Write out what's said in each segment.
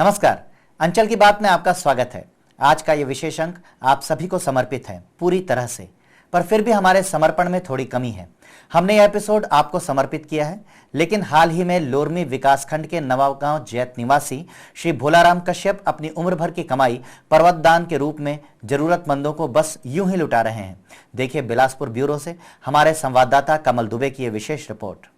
नमस्कार, अंचल की बात में आपका स्वागत है। आज का ये विशेष अंक आप सभी को समर्पित है पूरी तरह से, पर फिर भी हमारे समर्पण में थोड़ी कमी है। हमने यह एपिसोड आपको समर्पित किया है, लेकिन हाल ही में लोरमी विकासखंड के नवागांव जैत निवासी श्री भोलाराम कश्यप अपनी उम्र भर की कमाई पर्वतदान के रूप में जरूरतमंदों को बस यूं ही लुटा रहे हैं। देखिए बिलासपुर ब्यूरो से हमारे संवाददाता कमल दुबे की यह विशेष रिपोर्ट।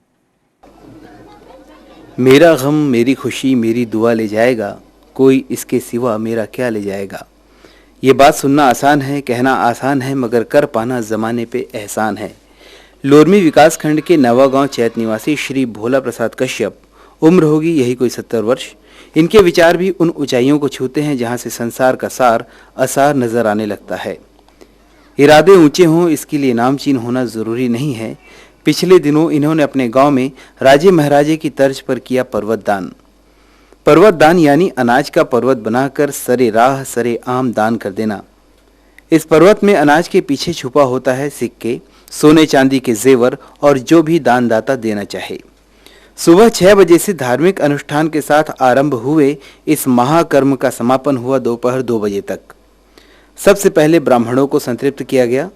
मेरा गम मेरी खुशी मेरी दुआ ले जाएगा, कोई इसके सिवा मेरा क्या ले जाएगा। ये बात सुनना आसान है, कहना आसान है, मगर कर पाना ज़माने पे एहसान है। लोरमी विकासखंड के नवागांव चैत निवासी श्री भोला प्रसाद कश्यप, उम्र होगी यही कोई 70 वर्ष। इनके विचार भी उन ऊंचाइयों को छूते हैं जहां से संसार का सार असार नजर आने लगता है। इरादे ऊंचे हों इसके लिए नामचीन होना ज़रूरी नहीं है। पिछले दिनों इन्होंने अपने गांव में राजे महाराजे की तर्ज पर किया पर्वतदान। पर्वतदान यानी अनाज का पर्वत बनाकर सरे राह सरे आम दान कर देना। इस पर्वत में अनाज के पीछे छुपा होता है सिक्के, सोने चांदी के जेवर और जो भी दानदाता देना चाहे। सुबह 6 बजे से धार्मिक अनुष्ठान के साथ आरंभ हुए इस महाकर्म का समापन हुआ दोपहर 2 बजे तक। सबसे पहले ब्राह्मणों को संतृप्त किया गया।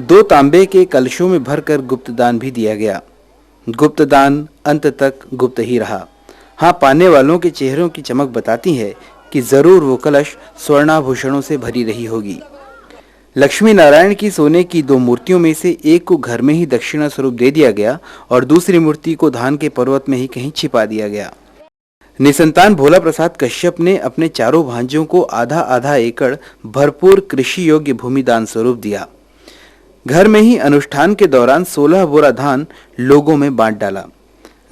2 तांबे के कलशों में भरकर गुप्तदान भी दिया गया। गुप्तदान अंत तक गुप्त ही रहा। हाँ, पाने वालों के चेहरों की चमक बताती है कि जरूर वो कलश स्वर्णाभूषणों से भरी रही होगी। लक्ष्मी नारायण की सोने की 2 मूर्तियों में से एक को घर में ही दक्षिणा स्वरूप दे दिया गया और दूसरी मूर्ति को धान के पर्वत में ही कहीं छिपा दिया गया। निसंतान भोला प्रसाद कश्यप ने अपने चारों भांजों को आधा आधा एकड़ भरपूर कृषि योग्य भूमि दान स्वरूप दिया। घर में ही अनुष्ठान के दौरान 16 बोरा धान लोगों में बांट डाला।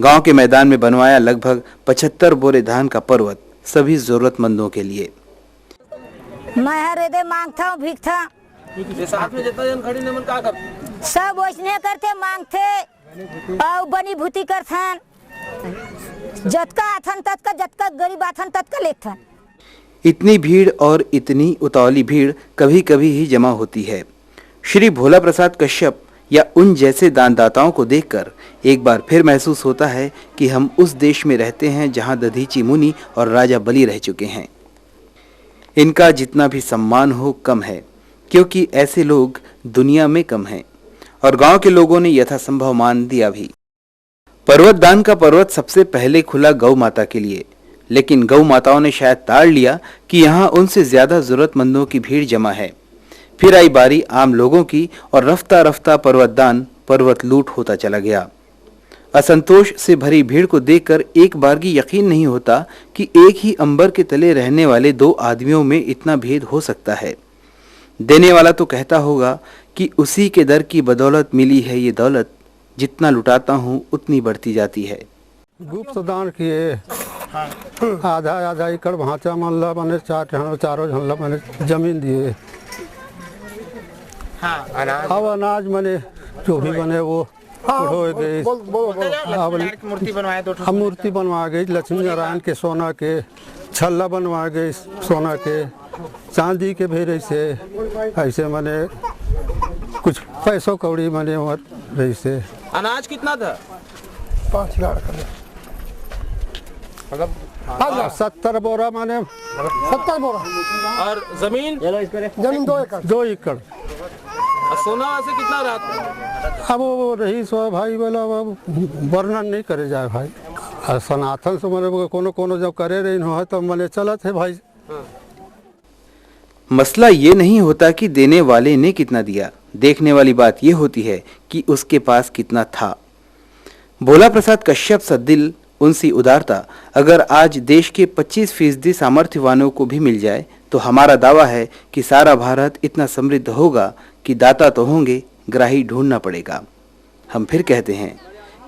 गांव के मैदान में बनवाया लगभग 75 बोरे धान का पर्वत, सभी जरूरतमंदों के लिए। मैं हरे मांगता हूँ भीख था साथ में जितना जन खड़ी ने मन का कर सब वैसने करते मांगते और बनी भूति करथन जतका आथन ततका जतका गरीब आथन ततका लेथन। इतनी भीड़ और इतनी उतावली भीड़ कभी कभी ही जमा होती है। श्री भोला प्रसाद कश्यप या उन जैसे दानदाताओं को देखकर एक बार फिर महसूस होता है कि हम उस देश में रहते हैं जहां दधीची मुनि और राजा बलि रह चुके हैं। इनका जितना भी सम्मान हो कम है, क्योंकि ऐसे लोग दुनिया में कम हैं और गांव के लोगों ने यथासंभव मान दिया भी। पर्वतदान का पर्वत सबसे पहले खुला गौ माता के लिए, लेकिन गौ माताओं ने शायद ताड़ लिया कि यहाँ उनसे ज्यादा जरूरतमंदों की भीड़ जमा है। फिर आई बारी आम लोगों की और रफ्ता रफ्ता पर्वत लूट होता चला गया। असंतोष से भरी भीड़ को देखकर एक बार की यकीन नहीं होता कि एक ही अंबर के तले रहने वाले 2 आदमियों में इतना भेद हो सकता है। देने वाला तो कहता होगा कि उसी के दर की बदौलत मिली है ये दौलत, जितना लुटाता हूँ उतनी बढ़ती जाती है। गुप्तदान किए आधा आधा एकड़ भांचा मल्ला बने चारों झल्ला बने जमीन दिए। अब अनाज बने जो भी बने वो हो गई। अब मूर्ति बनवा गई लक्ष्मी नारायण के सोना के, छल्ला बनवा गई सोना के, चांदी के भी ऐसे मने कुछ पैसों कौड़ी मने ऐसे। अनाज कितना था? 5 लाख मतलब 70 बोरा माने 70 बोरा। और जमीन 2 एकड़। और सोना वैसे कितना रहा था? अब वो रही सो भाई बोला वर्णन नहीं करे जाए भाई। सनातन से मैंने कोनो जब करे रही हो तो मैंने चलत है भाई। मसला ये नहीं होता कि देने वाले ने कितना दिया, देखने वाली बात यह होती है कि उसके पास कितना था। भोला प्रसाद कश्यप सा दिल, उनसी उदारता अगर आज देश के 25% सामर्थ्यवानों को भी मिल जाए तो हमारा दावा है कि सारा भारत इतना समृद्ध होगा कि दाता तो होंगे, ग्राही ढूंढना पड़ेगा। हम फिर कहते हैं,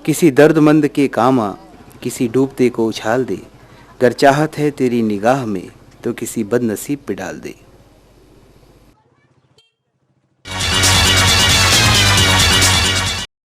किसी दर्दमंद के काम आ, किसी डूबते को उछाल दे, गर चाहत है तेरी निगाह में तो किसी बदनसीब पे डाल दे।